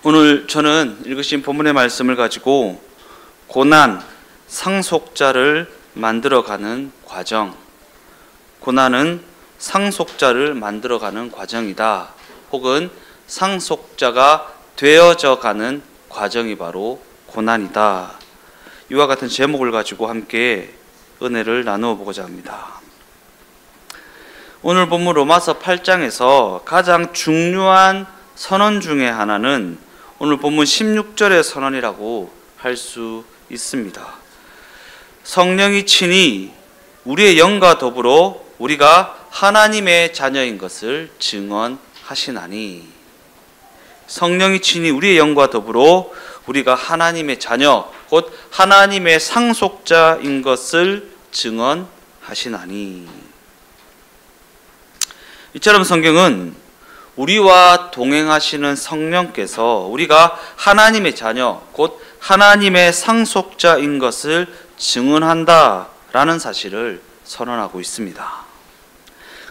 오늘 저는 읽으신 본문의 말씀을 가지고 고난, 상속자를 만들어가는 과정, 고난은 상속자를 만들어가는 과정이다. 혹은 상속자가 되어져가는 과정이 바로 고난이다. 이와 같은 제목을 가지고 함께 은혜를 나누어 보고자 합니다. 오늘 본문 로마서 8장에서 가장 중요한 선언 중에 하나는 오늘 본문 16절의 선언이라고 할 수 있습니다. 성령이 친히 우리의 영과 더불어 우리가 하나님의 자녀인 것을 증언하시나니, 성령이 친히 우리의 영과 더불어 우리가 하나님의 자녀, 곧 하나님의 상속자인 것을 증언하시나니. 이처럼 성경은 우리와 동행하시는 성령께서 우리가 하나님의 자녀, 곧 하나님의 상속자인 것을 증언한다라는 사실을 선언하고 있습니다.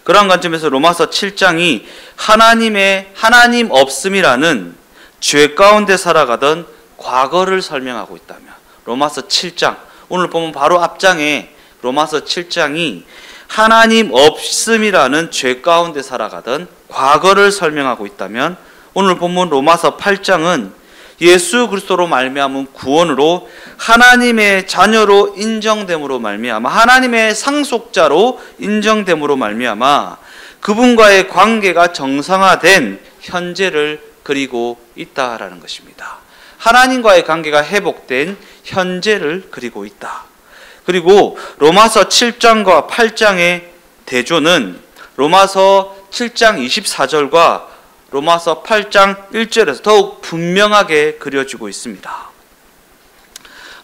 그러한 관점에서 로마서 7장이 하나님 없음이라는 죄 가운데 살아가던 과거를 설명하고 있다면, 로마서 7장, 오늘 보면 바로 앞장에 로마서 7장이 하나님 없음이라는 죄 가운데 살아가던 과거를 설명하고 있다면, 오늘 본문 로마서 8장은 예수 그리스도로 말미암은 구원으로 하나님의 자녀로 인정됨으로 말미암아, 하나님의 상속자로 인정됨으로 말미암아 그분과의 관계가 정상화된 현재를 그리고 있다라는 것입니다. 하나님과의 관계가 회복된 현재를 그리고 있다. 그리고 로마서 7장과 8장의 대조는 로마서 7장 24절과 로마서 8장 1절에서 더욱 분명하게 그려지고 있습니다.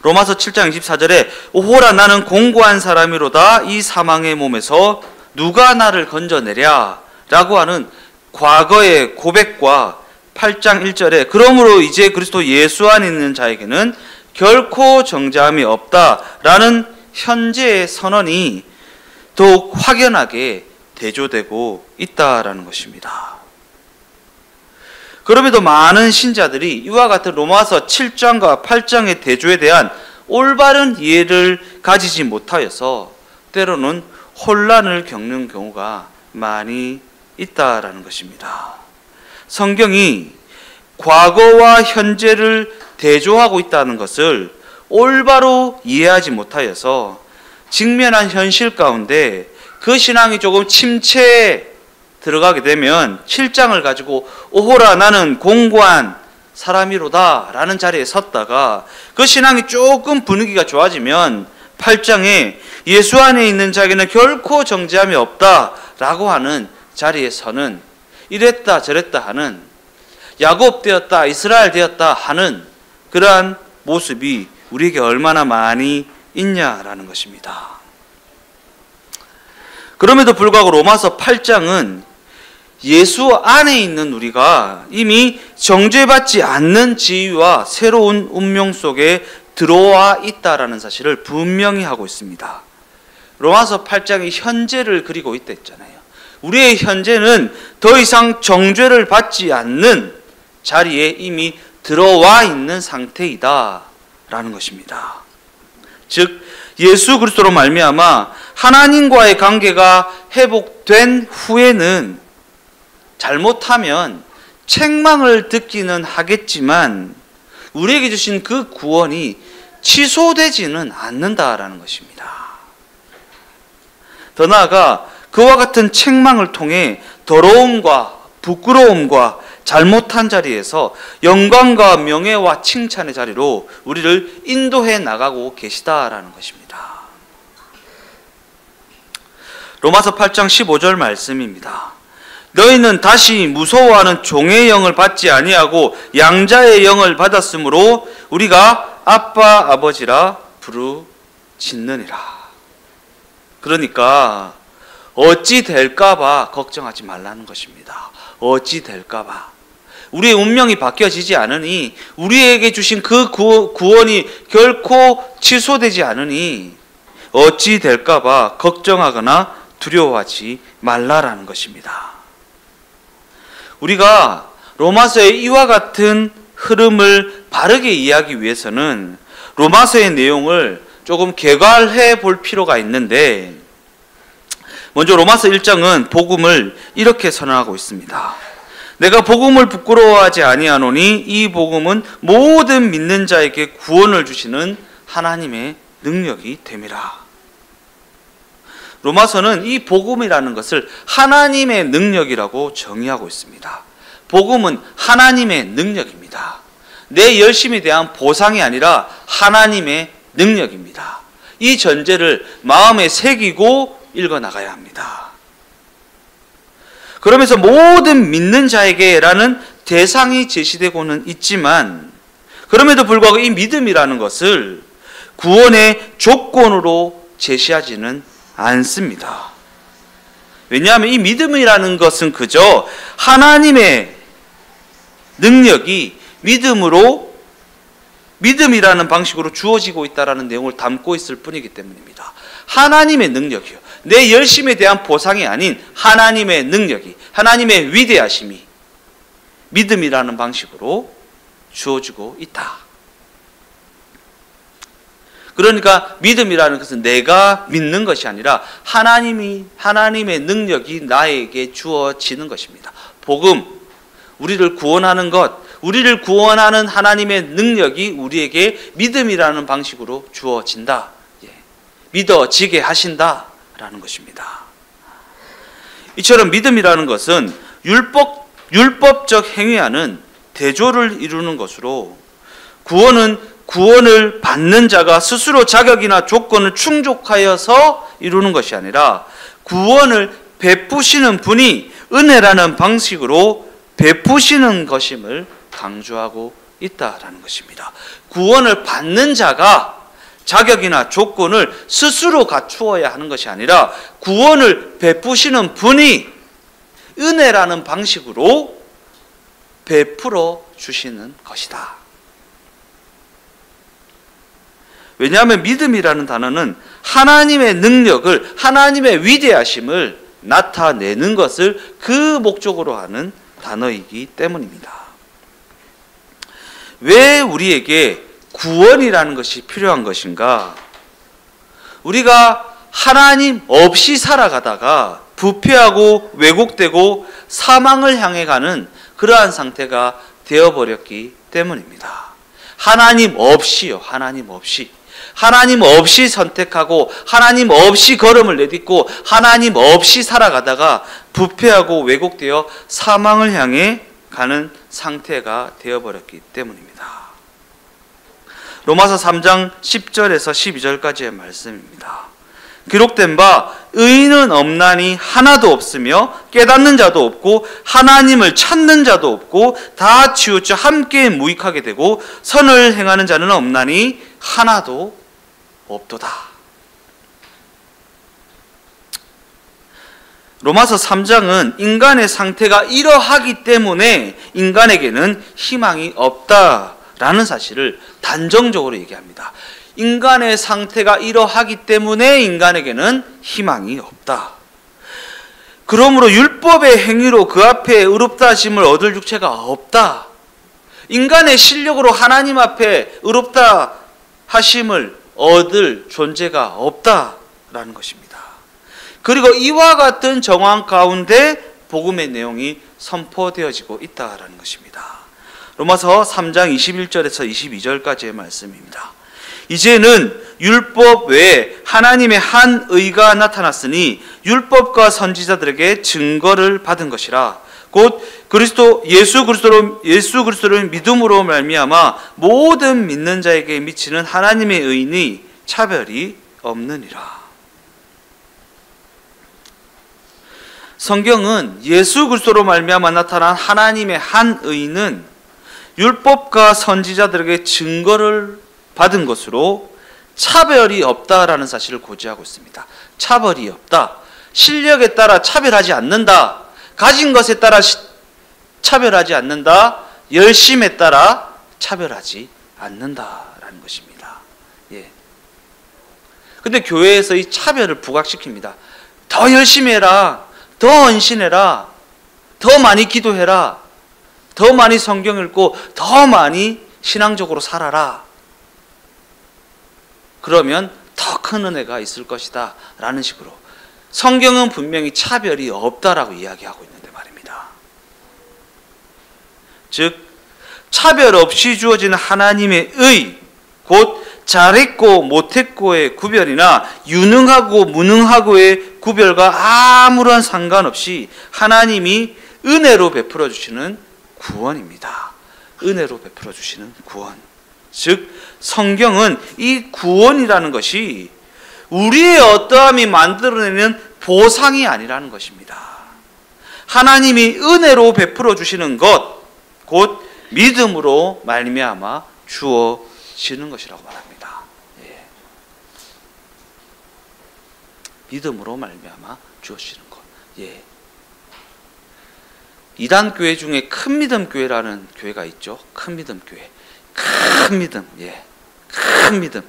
로마서 7장 24절에 오호라 나는 공고한 사람이로다 이 사망의 몸에서 누가 나를 건져내랴 라고 하는 과거의 고백과 8장 1절에 그러므로 이제 그리스도 예수 안에 있는 자에게는 결코 정죄함이 없다라는 현재의 선언이 더욱 확연하게 대조되고 있다라는 것입니다. 그럼에도 많은 신자들이 이와 같은 로마서 7장과 8장의 대조에 대한 올바른 이해를 가지지 못하여서 때로는 혼란을 겪는 경우가 많이 있다라는 것입니다. 성경이 과거와 현재를 대조하고 있다는 것을 올바로 이해하지 못하여서 직면한 현실 가운데 그 신앙이 조금 침체에 들어가게 되면 7장을 가지고 오호라 나는 공고한 사람이로다 라는 자리에 섰다가 그 신앙이 조금 분위기가 좋아지면 8장에 예수 안에 있는 자에게는 결코 정죄함이 없다 라고 하는 자리에 서는, 이랬다 저랬다 하는, 야곱 되었다 이스라엘 되었다 하는 그러한 모습이 우리에게 얼마나 많이 있냐라는 것입니다. 그럼에도 불구하고 로마서 8장은 예수 안에 있는 우리가 이미 정죄받지 않는 지위와 새로운 운명 속에 들어와 있다라는 사실을 분명히 하고 있습니다. 로마서 8장이 현재를 그리고 있다 했잖아요. 우리의 현재는 더 이상 정죄를 받지 않는 자리에 이미 들어와 있는 상태이다 라는 것입니다. 즉 예수 그리스도로 말미암아 하나님과의 관계가 회복된 후에는 잘못하면 책망을 듣기는 하겠지만 우리에게 주신 그 구원이 취소되지는 않는다라는 것입니다. 더 나아가 그와 같은 책망을 통해 더러움과 부끄러움과 잘못한 자리에서 영광과 명예와 칭찬의 자리로 우리를 인도해 나가고 계시다라는 것입니다. 로마서 8장 15절 말씀입니다. 너희는 다시 무서워하는 종의 영을 받지 아니하고 양자의 영을 받았으므로 우리가 아빠 아버지라 부르짖느니라. 그러니까 어찌 될까봐 걱정하지 말라는 것입니다. 어찌 될까봐. 우리의 운명이 바뀌어지지 않으니, 우리에게 주신 그 구원이 결코 취소되지 않으니 어찌 될까봐 걱정하거나 두려워하지 말라라는 것입니다. 우리가 로마서의 이와 같은 흐름을 바르게 이해하기 위해서는 로마서의 내용을 조금 개괄해 볼 필요가 있는데, 먼저 로마서 1장은 복음을 이렇게 선언하고 있습니다. 내가 복음을 부끄러워하지 아니하노니 이 복음은 모든 믿는 자에게 구원을 주시는 하나님의 능력이 됨이라. 로마서는 이 복음이라는 것을 하나님의 능력이라고 정의하고 있습니다. 복음은 하나님의 능력입니다. 내 열심에 대한 보상이 아니라 하나님의 능력입니다. 이 전제를 마음에 새기고 읽어나가야 합니다. 그러면서 모든 믿는 자에게라는 대상이 제시되고는 있지만, 그럼에도 불구하고 이 믿음이라는 것을 구원의 조건으로 제시하지는 않습니다. 왜냐하면 이 믿음이라는 것은 그저 하나님의 능력이 믿음이라는 방식으로 주어지고 있다는 내용을 담고 있을 뿐이기 때문입니다. 하나님의 능력이요, 내 열심에 대한 보상이 아닌 하나님의 능력이, 하나님의 위대하심이 믿음이라는 방식으로 주어지고 있다. 그러니까 믿음이라는 것은 내가 믿는 것이 아니라 하나님의 능력이 나에게 주어지는 것입니다. 복음, 우리를 구원하는 것, 우리를 구원하는 하나님의 능력이 우리에게 믿음이라는 방식으로 주어진다. 믿어지게 하신다라는 것입니다. 이처럼 믿음이라는 것은 율법적 행위와는 대조를 이루는 것으로, 구원을 받는 자가 스스로 자격이나 조건을 충족하여서 이루는 것이 아니라 구원을 베푸시는 분이 은혜라는 방식으로 베푸시는 것임을 강조하고 있다라는 것입니다. 구원을 받는 자가 자격이나 조건을 스스로 갖추어야 하는 것이 아니라 구원을 베푸시는 분이 은혜라는 방식으로 베풀어 주시는 것이다. 왜냐하면 믿음이라는 단어는 하나님의 능력을, 하나님의 위대하심을 나타내는 것을 그 목적으로 하는 단어이기 때문입니다. 왜 우리에게 구원이라는 것이 필요한 것인가? 우리가 하나님 없이 살아가다가 부패하고 왜곡되고 사망을 향해 가는 그러한 상태가 되어버렸기 때문입니다. 하나님 없이요, 하나님 없이 선택하고 하나님 없이 걸음을 내딛고 하나님 없이 살아가다가 부패하고 왜곡되어 사망을 향해 가는 상태가 되어버렸기 때문입니다. 로마서 3장 10절에서 12절까지의 말씀입니다. 기록된 바 의인은 없나니 하나도 없으며 깨닫는 자도 없고 하나님을 찾는 자도 없고 다 치우쳐 함께 무익하게 되고 선을 행하는 자는 없나니 하나도 없도다. 로마서 3장은 인간의 상태가 이러하기 때문에 인간에게는 희망이 없다라는 사실을 단정적으로 얘기합니다. 인간의 상태가 이러하기 때문에 인간에게는 희망이 없다. 그러므로 율법의 행위로 그 앞에 의롭다 하심을 얻을 육체가 없다. 인간의 실력으로 하나님 앞에 의롭다 하심을 얻을 존재가 없다라는 것입니다. 그리고 이와 같은 정황 가운데 복음의 내용이 선포되어지고 있다라는 것입니다. 로마서 3장 21절에서 22절까지의 말씀입니다. 이제는 율법 외에 하나님의 한 의가 나타났으니 율법과 선지자들에게 증거를 받은 것이라. 곧 예수 그리스도를 믿음으로 말미암아 모든 믿는 자에게 미치는 하나님의 의인이 차별이 없느니라. 성경은 예수 그리스도로 말미암아 나타난 하나님의 한 의인은 율법과 선지자들에게 증거를 받은 것으로 차별이 없다라는 사실을 고지하고 있습니다. 차별이 없다. 실력에 따라 차별하지 않는다. 가진 것에 따라 차별하지 않는다. 열심에 따라 차별하지 않는다라는 것입니다. 근데 교회에서 이 차별을 부각시킵니다. 더 열심히 해라. 더 헌신해라. 더 많이 기도해라. 더 많이 성경 읽고 더 많이 신앙적으로 살아라. 그러면 더 큰 은혜가 있을 것이다 라는 식으로 성경은 분명히 차별이 없다라고 이야기하고 있는데 말입니다. 즉 차별 없이 주어지는 하나님의 의, 곧 잘했고 못했고의 구별이나 유능하고 무능하고의 구별과 아무런 상관없이 하나님이 은혜로 베풀어 주시는 구원입니다. 은혜로 베풀어 주시는 구원. 즉 성경은 이 구원이라는 것이 우리의 어떠함이 만들어내는 보상이 아니라는 것입니다. 하나님이 은혜로 베풀어 주시는 것, 곧 믿음으로 말미암아 주어지는 것이라고 말합니다. 예. 믿음으로 말미암아 주어지는 것. 예. 이단 교회 중에 큰 믿음 교회라는 교회가 있죠. 큰 믿음 교회. 큰 믿음. 예. 큰 믿음.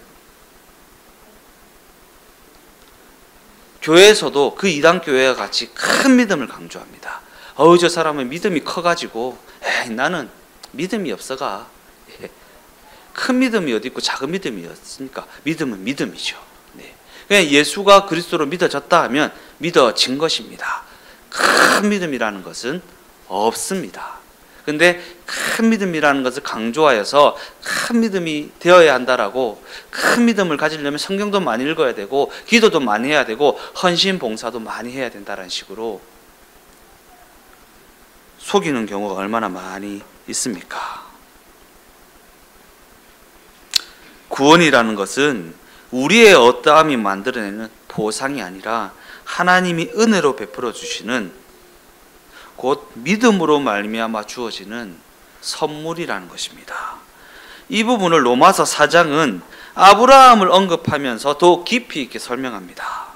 교회에서도 그 이단 교회와 같이 큰 믿음을 강조합니다. 저 사람은 믿음이 커가지고 나는 믿음이 없어가. 예. 큰 믿음이 어디 있고 작은 믿음이 없습니까? 믿음은 믿음이죠. 네. 그냥 예수가 그리스도로 믿어졌다 하면 믿어진 것입니다. 큰 믿음이라는 것은 없습니다. 근데 큰 믿음이라는 것을 강조하여서 큰 믿음이 되어야 한다라고, 큰 믿음을 가지려면 성경도 많이 읽어야 되고 기도도 많이 해야 되고 헌신 봉사도 많이 해야 된다는 식으로 속이는 경우가 얼마나 많이 있습니까? 구원이라는 것은 우리의 어떠함이 만들어내는 보상이 아니라 하나님이 은혜로 베풀어 주시는, 곧 믿음으로 말미암아 주어지는 선물이라는 것입니다. 이 부분을 로마서 4장은 아브라함을 언급하면서 더 깊이 있게 설명합니다.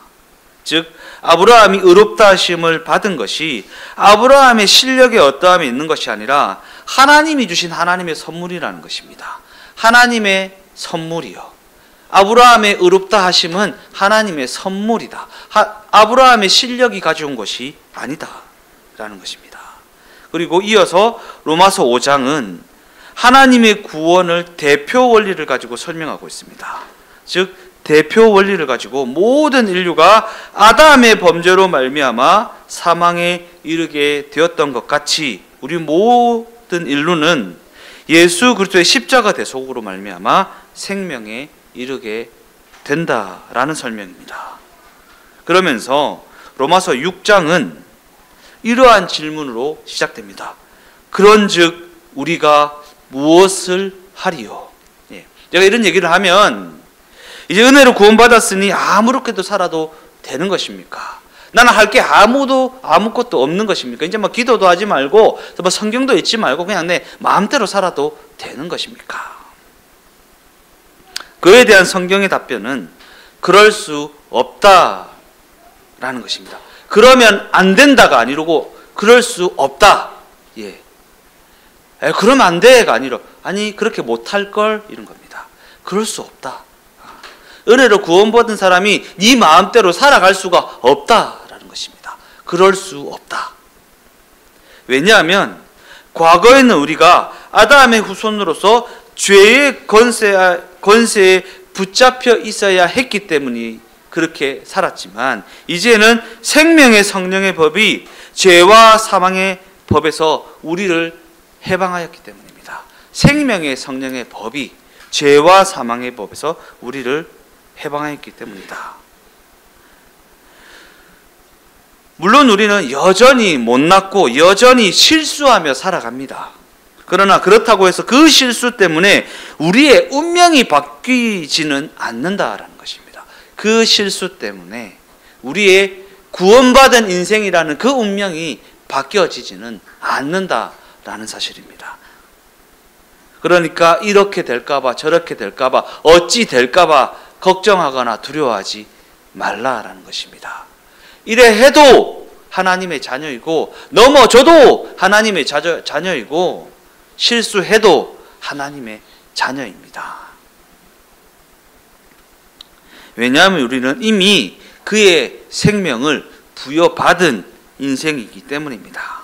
즉 아브라함이 의롭다 하심을 받은 것이 아브라함의 실력에 어떠함이 있는 것이 아니라 하나님이 주신 하나님의 선물이라는 것입니다. 하나님의 선물이요. 아브라함의 의롭다 하심은 하나님의 선물이다. 아브라함의 실력이 가져온 것이 아니다 라는 것입니다. 그리고 이어서 로마서 5장은 하나님의 구원을 대표 원리를 가지고 설명하고 있습니다. 즉 대표 원리를 가지고 모든 인류가 아담의 범죄로 말미암아 사망에 이르게 되었던 것 같이 우리 모든 인류는 예수 그리스도의 십자가 대속으로 말미암아 생명에 이르게 된다라는 설명입니다. 그러면서 로마서 6장은 이러한 질문으로 시작됩니다. 그런즉 우리가 무엇을 하리요? 예. 제가 이런 얘기를 하면 이제 은혜로 구원받았으니 아무렇게도 살아도 되는 것입니까? 나는 할 게 아무것도 없는 것입니까? 이제 뭐 기도도 하지 말고 뭐 성경도 읽지 말고 그냥 내 마음대로 살아도 되는 것입니까? 그에 대한 성경의 답변은 그럴 수 없다라는 것입니다. 그러면 안 된다가 아니고 그럴 수 없다. 예. 그러면 안 돼가 아니라 아니 그렇게 못할 걸 이런 겁니다. 그럴 수 없다. 은혜로 구원받은 사람이 네 마음대로 살아갈 수가 없다라는 것입니다. 그럴 수 없다. 왜냐하면 과거에는 우리가 아담의 후손으로서 죄의 권세에 붙잡혀 있어야 했기 때문이 그렇게 살았지만 이제는 생명의 성령의 법이 죄와 사망의 법에서 우리를 해방하였기 때문입니다. 생명의 성령의 법이 죄와 사망의 법에서 우리를 해방하였기 때문이다. 물론 우리는 여전히 못났고 여전히 실수하며 살아갑니다. 그러나 그렇다고 해서 그 실수 때문에 우리의 운명이 바뀌지는 않는다라는 것입니다. 그 실수 때문에 우리의 구원받은 인생이라는 그 운명이 바뀌어지지는 않는다라는 사실입니다. 그러니까 이렇게 될까봐 저렇게 될까봐 어찌 될까봐 걱정하거나 두려워하지 말라라는 것입니다. 이래 해도 하나님의 자녀이고 넘어져도 하나님의 자녀이고 실수해도 하나님의 자녀입니다. 왜냐하면 우리는 이미 그의 생명을 부여받은 인생이기 때문입니다.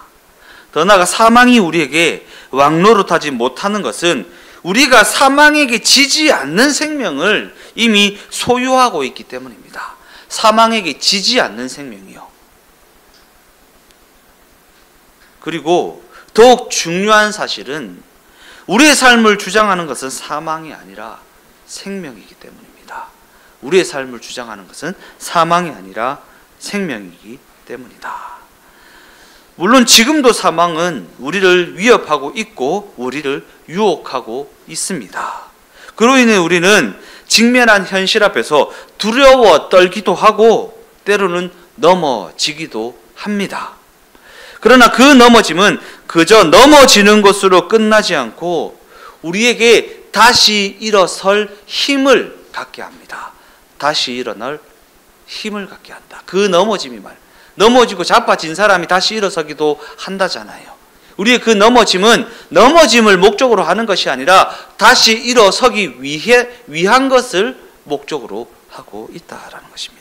더 나아가 사망이 우리에게 왕노릇하지 못하는 것은 우리가 사망에게 지지 않는 생명을 이미 소유하고 있기 때문입니다. 사망에게 지지 않는 생명이요. 그리고 더욱 중요한 사실은 우리의 삶을 주장하는 것은 사망이 아니라 생명이기 때문입니다. 우리의 삶을 주장하는 것은 사망이 아니라 생명이기 때문이다. 물론 지금도 사망은 우리를 위협하고 있고 우리를 유혹하고 있습니다. 그로 인해 우리는 직면한 현실 앞에서 두려워 떨기도 하고 때로는 넘어지기도 합니다. 그러나 그 넘어짐은 그저 넘어지는 것으로 끝나지 않고 우리에게 다시 일어설 힘을 갖게 합니다. 다시 일어날 힘을 갖게 한다. 그 넘어짐이 넘어지고 자빠진 사람이 다시 일어서기도 한다잖아요. 우리의 그 넘어짐은 넘어짐을 목적으로 하는 것이 아니라 다시 일어서기 위한 것을 목적으로 하고 있다라는 것입니다.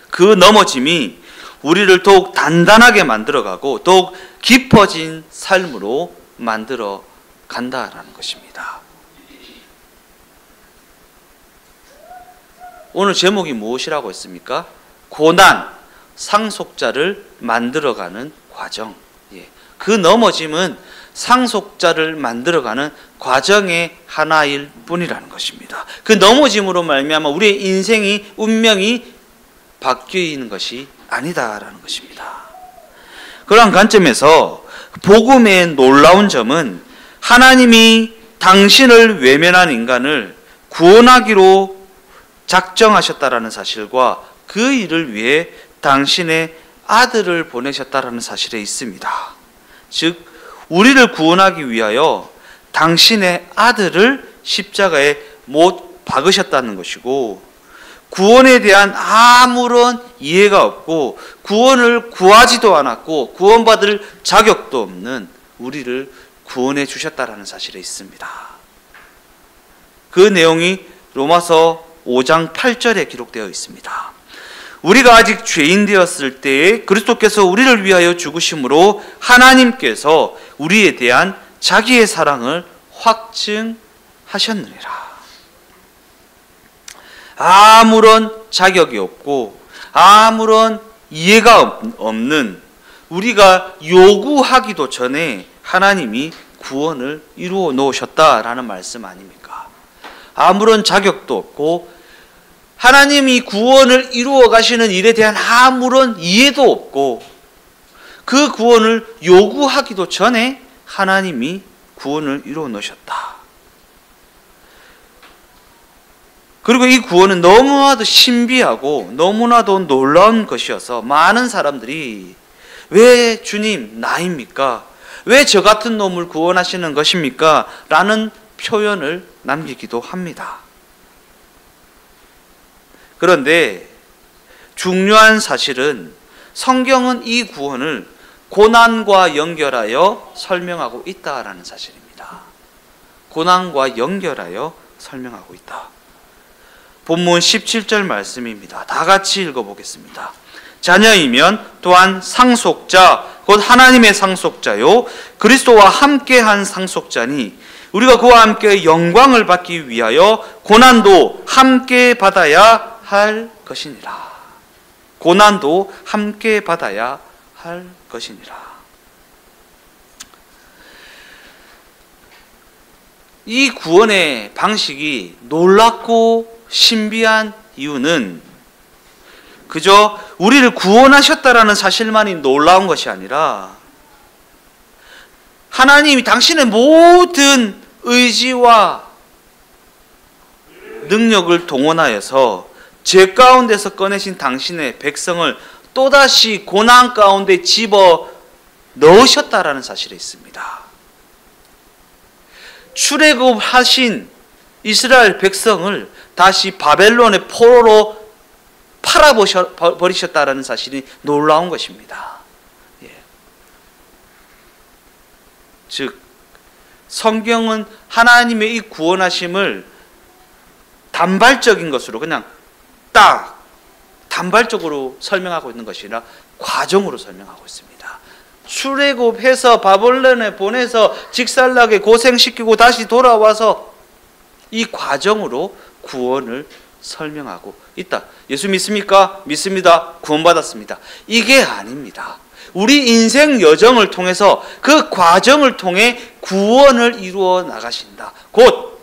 그 넘어짐이 우리를 더욱 단단하게 만들어가고 더욱 깊어진 삶으로 만들어 간다라는 것입니다. 오늘 제목이 무엇이라고 했습니까? 고난, 상속자를 만들어가는 과정. 그 넘어짐은 상속자를 만들어가는 과정의 하나일 뿐이라는 것입니다. 그 넘어짐으로 말미암아 우리의 인생이 운명이 바뀌는 것이 아니다라는 것입니다. 그러한 관점에서 복음의 놀라운 점은 하나님이 당신을 외면한 인간을 구원하기로 작정하셨다라는 사실과 그 일을 위해 당신의 아들을 보내셨다라는 사실에 있습니다. 즉 우리를 구원하기 위하여 당신의 아들을 십자가에 못 박으셨다는 것이고 구원에 대한 아무런 이해가 없고 구원을 구하지도 않았고 구원받을 자격도 없는 우리를 구원해 주셨다라는 사실에 있습니다. 그 내용이 로마서 5장 8절에 기록되어 있습니다. 우리가 아직 죄인 되었을 때에 그리스도께서 우리를 위하여 죽으심으로 하나님께서 우리에 대한 자기의 사랑을 확증하셨느니라. 아무런 자격이 없고 아무런 이해가 없는 우리가 요구하기도 전에 하나님이 구원을 이루어 놓으셨다라는 말씀 아닙니까? 아무런 자격도 없고 하나님이 구원을 이루어 가시는 일에 대한 아무런 이해도 없고 그 구원을 요구하기도 전에 하나님이 구원을 이루어 놓으셨다. 그리고 이 구원은 너무나도 신비하고 너무나도 놀라운 것이어서 많은 사람들이 왜 주님 나입니까? 왜 저 같은 놈을 구원하시는 것입니까? 라는 표현을 남기기도 합니다. 그런데 중요한 사실은 성경은 이 구원을 고난과 연결하여 설명하고 있다라는 사실입니다. 고난과 연결하여 설명하고 있다. 본문 17절 말씀입니다. 다 같이 읽어보겠습니다. 자녀이면 또한 상속자 곧 하나님의 상속자요 그리스도와 함께한 상속자니 우리가 그와 함께 영광을 받기 위하여 고난도 함께 받아야 할 것이니라. 고난도 함께 받아야 할 것이니라. 이 구원의 방식이 놀랍고 신비한 이유는 그저 우리를 구원하셨다라는 사실만이 놀라운 것이 아니라 하나님이 당신의 모든 의지와 능력을 동원하여서 죄 가운데서 꺼내신 당신의 백성을 또다시 고난 가운데 집어 넣으셨다라는 사실이 있습니다. 출애굽하신 이스라엘 백성을 다시 바벨론의 포로로 팔아버리셨다라는 사실이 놀라운 것입니다. 즉 성경은 하나님의 이 구원하심을 단발적인 것으로 그냥 딱 단발적으로 설명하고 있는 것이 아니라 과정으로 설명하고 있습니다. 출애굽해서 바벨론에 보내서 직살나게 고생시키고 다시 돌아와서 이 과정으로 구원을 설명하고 있다. 예수 믿습니까? 믿습니다. 구원받았습니다. 이게 아닙니다. 우리 인생 여정을 통해서 그 과정을 통해 구원을 이루어 나가신다. 곧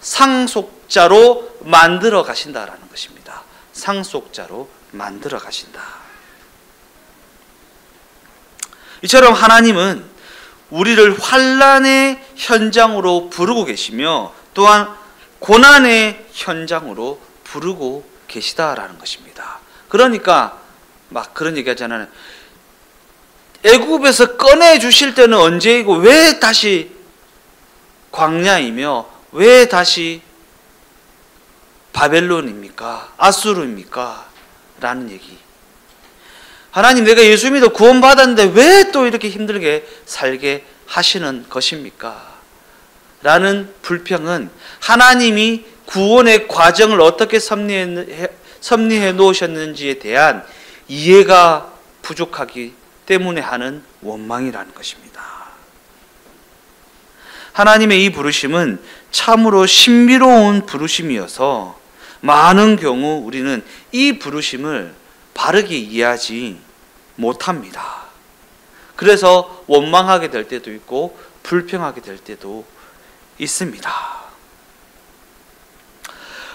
상속자로 만들어 가신다라는 것입니다. 상속자로 만들어 가신다. 이처럼 하나님은 우리를 환난의 현장으로 부르고 계시며 또한 고난의 현장으로 부르고 계시다라는 것입니다. 그러니까 막 그런 얘기 하잖아요. 애굽에서 꺼내 주실 때는 언제이고 왜 다시 광야이며 왜 다시 바벨론입니까? 아수르입니까? 라는 얘기. 하나님, 내가 예수 믿어 구원받았는데 왜 또 이렇게 힘들게 살게 하시는 것입니까? 라는 불평은 하나님이 구원의 과정을 어떻게 섭리해 놓으셨는지에 대한 이해가 부족하기 때문에 하는 원망이라는 것입니다. 하나님의 이 부르심은 참으로 신비로운 부르심이어서 많은 경우 우리는 이 부르심을 바르게 이해하지 못합니다. 그래서 원망하게 될 때도 있고 불평하게 될 때도 있습니다.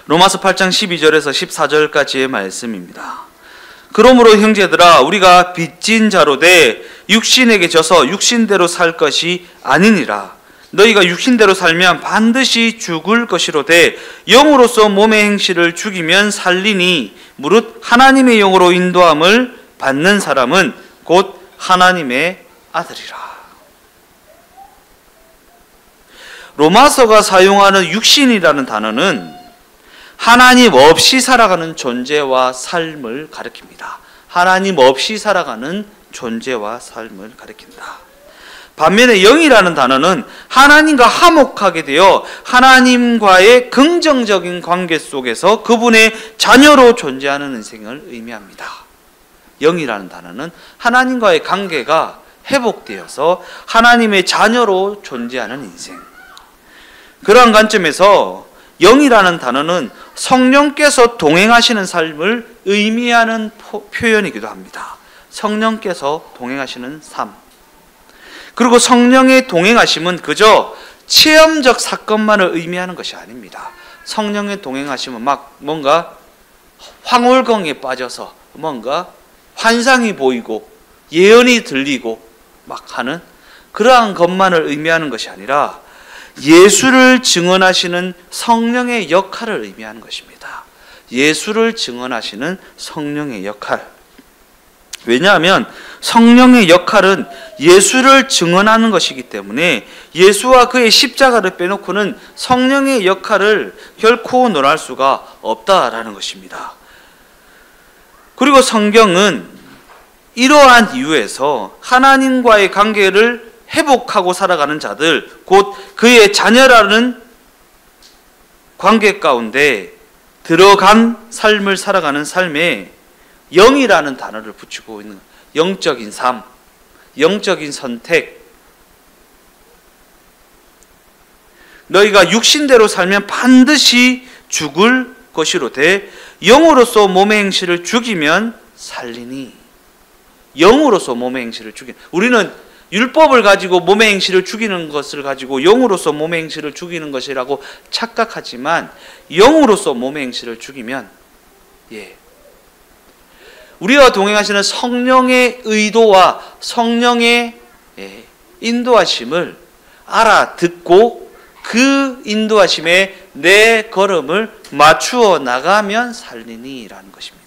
로마서 8장 12절에서 14절까지의 말씀입니다. 그러므로 형제들아, 우리가 빚진 자로 돼 육신에게 져서 육신대로 살 것이 아니니라. 너희가 육신대로 살면 반드시 죽을 것이로되 영으로서 몸의 행실을 죽이면 살리니 무릇 하나님의 영으로 인도함을 받는 사람은 곧 하나님의 아들이라. 로마서가 사용하는 육신이라는 단어는 하나님 없이 살아가는 존재와 삶을 가리킵니다. 하나님 없이 살아가는 존재와 삶을 가리킨다. 반면에 영이라는 단어는 하나님과 화목하게 되어 하나님과의 긍정적인 관계 속에서 그분의 자녀로 존재하는 인생을 의미합니다. 영이라는 단어는 하나님과의 관계가 회복되어서 하나님의 자녀로 존재하는 인생. 그러한 관점에서 영이라는 단어는 성령께서 동행하시는 삶을 의미하는 표현이기도 합니다. 성령께서 동행하시는 삶. 그리고 성령의 동행하심은 그저 체험적 사건만을 의미하는 것이 아닙니다. 성령의 동행하심은 막 뭔가 황홀경에 빠져서 뭔가 환상이 보이고 예언이 들리고 막 하는 그러한 것만을 의미하는 것이 아니라 예수를 증언하시는 성령의 역할을 의미하는 것입니다. 예수를 증언하시는 성령의 역할. 왜냐하면 성령의 역할은 예수를 증언하는 것이기 때문에 예수와 그의 십자가를 빼놓고는 성령의 역할을 결코 논할 수가 없다라는 것입니다. 그리고 성경은 이러한 이유에서 하나님과의 관계를 회복하고 살아가는 자들, 곧 그의 자녀라는 관계 가운데 들어간 삶을 살아가는 삶에 영이라는 단어를 붙이고 있는 영적인 삶, 영적인 선택. 너희가 육신대로 살면 반드시 죽을 것이로되 영으로서 몸의 행실을 죽이면 살리니. 영으로서 몸의 행실을 죽이는. 우리는 율법을 가지고 몸의 행실을 죽이는 것을 가지고 영으로서 몸의 행실을 죽이는 것이라고 착각하지만 영으로서 몸의 행실을 죽이면 우리와 동행하시는 성령의 의도와 성령의 인도하심을 알아듣고 그 인도하심에 내 걸음을 맞추어 나가면 살리니라는 것입니다.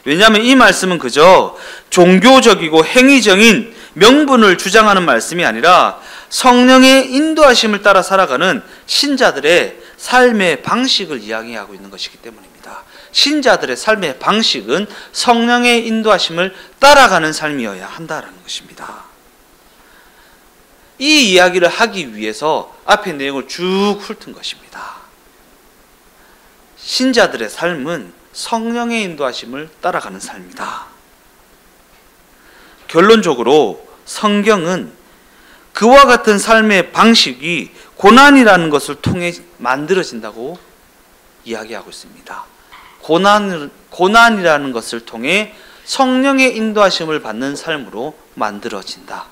왜냐하면 이 말씀은 그저 종교적이고 행위적인 명분을 주장하는 말씀이 아니라 성령의 인도하심을 따라 살아가는 신자들의 삶의 방식을 이야기하고 있는 것이기 때문입니다. 신자들의 삶의 방식은 성령의 인도하심을 따라가는 삶이어야 한다는 것입니다. 이 이야기를 하기 위해서 앞에 내용을 쭉 훑은 것입니다. 신자들의 삶은 성령의 인도하심을 따라가는 삶이다. 결론적으로 성경은 그와 같은 삶의 방식이 고난이라는 것을 통해 만들어진다고 이야기하고 있습니다. 고난이라는 것을 통해 성령의 인도하심을 받는 삶으로 만들어진다.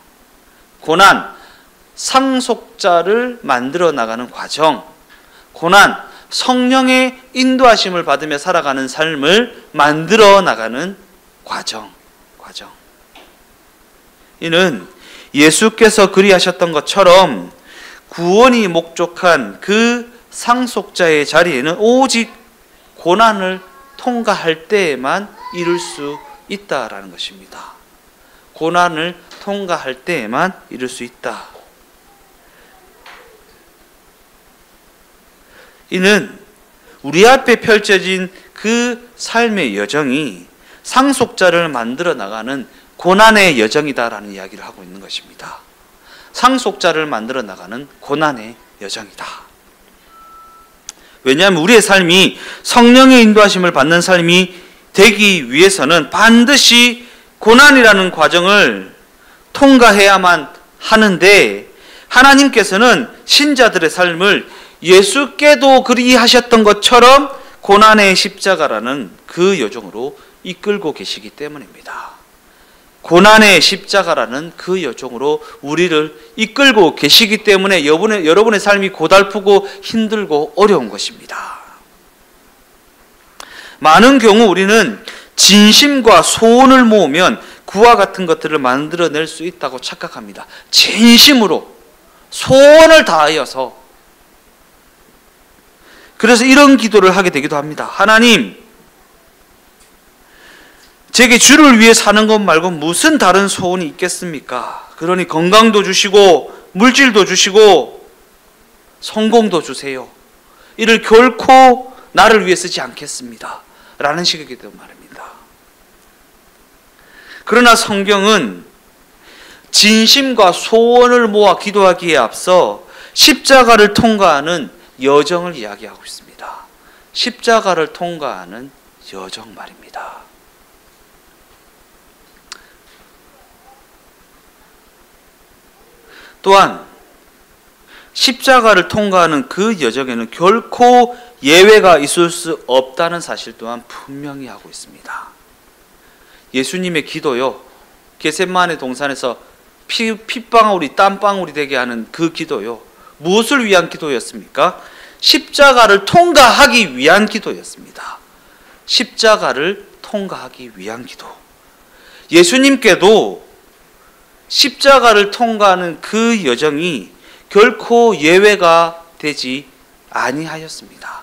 고난, 상속자를 만들어 나가는 과정, 고난, 성령의 인도하심을 받으며 살아가는 삶을 만들어 나가는 과정. 이는 예수께서 그리하셨던 것처럼 구원이 목적한 그 상속자의 자리에는 오직 고난을 통과할 때에만 이룰 수 있다라는 것입니다. 고난을 통과할 때에만 이룰 수 있다. 이는 우리 앞에 펼쳐진 그 삶의 여정이 상속자를 만들어 나가는 고난의 여정이다라는 이야기를 하고 있는 것입니다. 상속자를 만들어 나가는 고난의 여정이다. 왜냐하면 우리의 삶이 성령의 인도하심을 받는 삶이 되기 위해서는 반드시 고난이라는 과정을 통과해야만 하는데, 하나님께서는 신자들의 삶을 예수께도 그리하셨던 것처럼 고난의 십자가라는 그 여정으로 이끌고 계시기 때문입니다. 고난의 십자가라는 그 여정으로 우리를 이끌고 계시기 때문에 여러분의 삶이 고달프고 힘들고 어려운 것입니다. 많은 경우 우리는 진심과 소원을 모으면 그와 같은 것들을 만들어낼 수 있다고 착각합니다. 진심으로 소원을 다하여서, 그래서 이런 기도를 하게 되기도 합니다. 하나님, 제게 주를 위해 사는 것 말고 무슨 다른 소원이 있겠습니까? 그러니 건강도 주시고 물질도 주시고 성공도 주세요. 이를 결코 나를 위해 쓰지 않겠습니다. 라는 식의 기도 말입니다. 그러나 성경은 진심과 소원을 모아 기도하기에 앞서 십자가를 통과하는 여정을 이야기하고 있습니다. 십자가를 통과하는 여정 말입니다. 또한 십자가를 통과하는 그 여정에는 결코 예외가 있을 수 없다는 사실 또한 분명히 하고 있습니다. 예수님의 기도요, 겟세마네 동산에서 핏방울이 땀방울이 되게 하는 그 기도요, 무엇을 위한 기도였습니까? 십자가를 통과하기 위한 기도였습니다. 십자가를 통과하기 위한 기도. 예수님께도 십자가를 통과하는 그 여정이 결코 예외가 되지 아니하였습니다.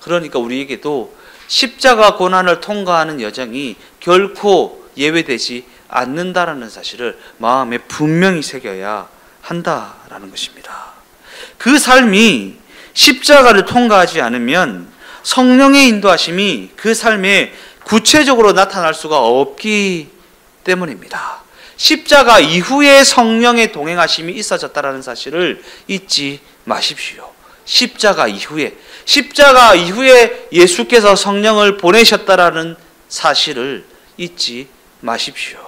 그러니까 우리에게도 십자가 고난을 통과하는 여정이 결코 예외되지 않는다라는 사실을 마음에 분명히 새겨야 한다라는 것입니다. 그 삶이 십자가를 통과하지 않으면 성령의 인도하심이 그 삶에 구체적으로 나타날 수가 없기 때문입니다. 십자가 이후에 성령의 동행하심이 있어졌다는 사실을 잊지 마십시오. 십자가 이후에 예수께서 성령을 보내셨다라는 사실을 잊지 마십시오.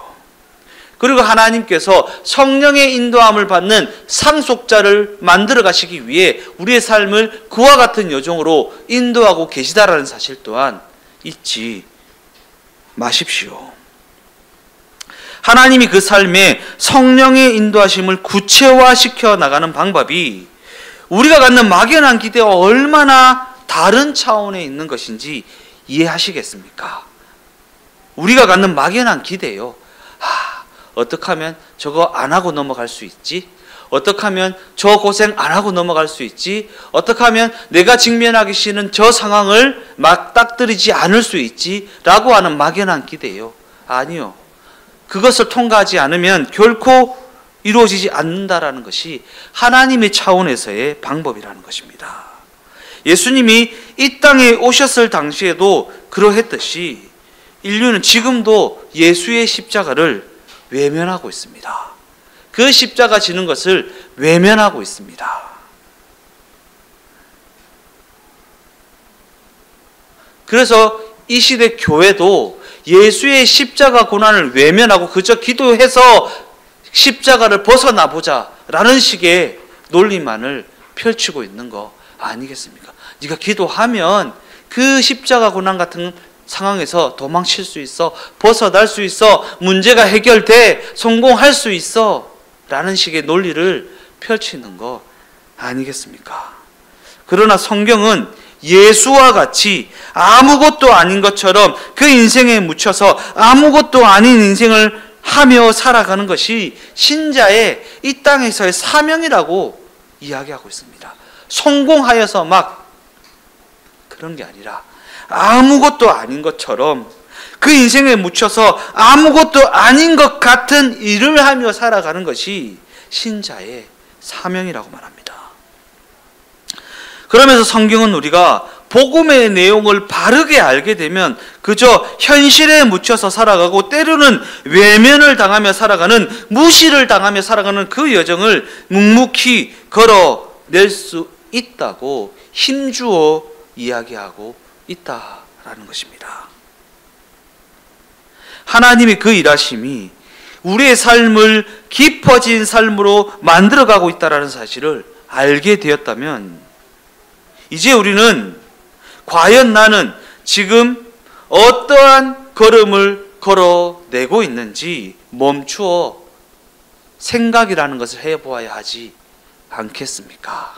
그리고 하나님께서 성령의 인도함을 받는 상속자를 만들어 가시기 위해 우리의 삶을 그와 같은 여정으로 인도하고 계시다라는 사실 또한 잊지 마십시오. 하나님이 그 삶에 성령의 인도하심을 구체화시켜 나가는 방법이 우리가 갖는 막연한 기대와 얼마나 다른 차원에 있는 것인지 이해하시겠습니까? 우리가 갖는 막연한 기대요. 어떻게 하면 저거 안 하고 넘어갈 수 있지? 어떻게 하면 저 고생 안 하고 넘어갈 수 있지? 어떻게 하면 내가 직면하기 싫은 저 상황을 맞닥뜨리지 않을 수 있지? 라고 하는 막연한 기대요. 아니요. 그것을 통과하지 않으면 결코 이루어지지 않는다라는 것이 하나님의 차원에서의 방법이라는 것입니다. 예수님이 이 땅에 오셨을 당시에도 그러했듯이 인류는 지금도 예수의 십자가를 외면하고 있습니다. 그 십자가 지는 것을 외면하고 있습니다. 그래서 이 시대 교회도 예수의 십자가 고난을 외면하고 그저 기도해서 십자가를 벗어나 보자라는 식의 논리만을 펼치고 있는 거 아니겠습니까? 네가 기도하면 그 십자가 고난 같은 상황에서 도망칠 수 있어, 벗어날 수 있어, 문제가 해결돼, 성공할 수 있어 라는 식의 논리를 펼치는 거 아니겠습니까? 그러나 성경은 예수와 같이 아무것도 아닌 것처럼 그 인생에 묻혀서 아무것도 아닌 인생을 하며 살아가는 것이 신자의 이 땅에서의 사명이라고 이야기하고 있습니다. 성공하여서 막 그런 게 아니라 아무것도 아닌 것처럼 그 인생에 묻혀서 아무것도 아닌 것 같은 일을 하며 살아가는 것이 신자의 사명이라고 말합니다. 그러면서 성경은 우리가 복음의 내용을 바르게 알게 되면 그저 현실에 묻혀서 살아가고 때로는 외면을 당하며 살아가는, 무시를 당하며 살아가는 그 여정을 묵묵히 걸어낼 수 있다고 힘주어 이야기하고 있다라는 것입니다. 하나님의 그 일하심이 우리의 삶을 깊어진 삶으로 만들어가고 있다는 사실을 알게 되었다면 이제 우리는 과연 나는 지금 어떠한 걸음을 걸어내고 있는지 멈추어 생각이라는 것을 해보아야 하지 않겠습니까?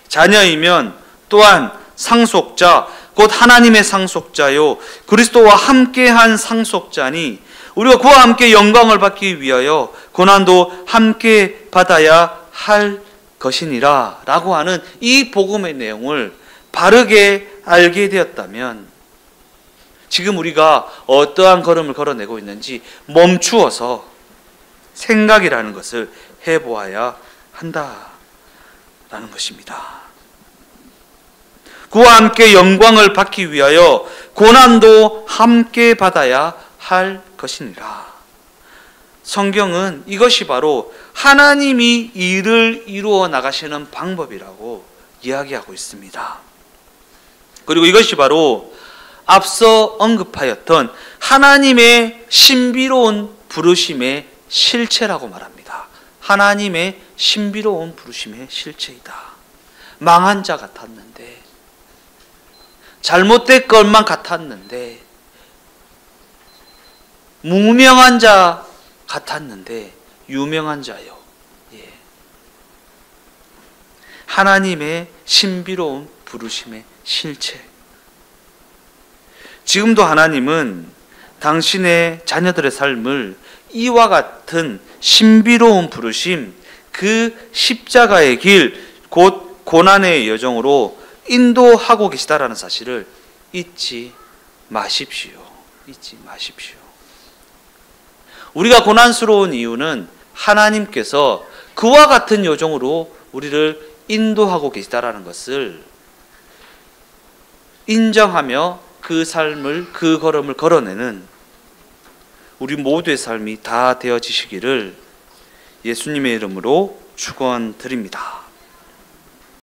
자녀이면 또한 상속자, 곧 하나님의 상속자요 그리스도와 함께한 상속자니 우리가 그와 함께 영광을 받기 위하여 고난도 함께 받아야 할 것이니라 라고 하는 이 복음의 내용을 바르게 알게 되었다면 지금 우리가 어떠한 걸음을 걸어내고 있는지 멈추어서 생각이라는 것을 해보아야 한다라는 것입니다. 그와 함께 영광을 받기 위하여 고난도 함께 받아야 할 것이니라. 성경은 이것이 바로 하나님이 일을 이루어 나가시는 방법이라고 이야기하고 있습니다. 그리고 이것이 바로 앞서 언급하였던 하나님의 신비로운 부르심의 실체라고 말합니다. 하나님의 신비로운 부르심의 실체이다. 망한 자 같았는데, 잘못된 것만 같았는데, 무명한 자 같았는데 유명한 자요. 예. 하나님의 신비로운 부르심의 실체. 지금도 하나님은 당신의 자녀들의 삶을 이와 같은 신비로운 부르심, 그 십자가의 길, 곧 고난의 여정으로 인도하고 계시다라는 사실을 잊지 마십시오. 잊지 마십시오. 우리가 고난스러운 이유는 하나님께서 그와 같은 여정으로 우리를 인도하고 계시다라는 것을 인정하며 그 삶을, 그 걸음을 걸어내는 우리 모두의 삶이 다 되어지시기를 예수님의 이름으로 축원드립니다.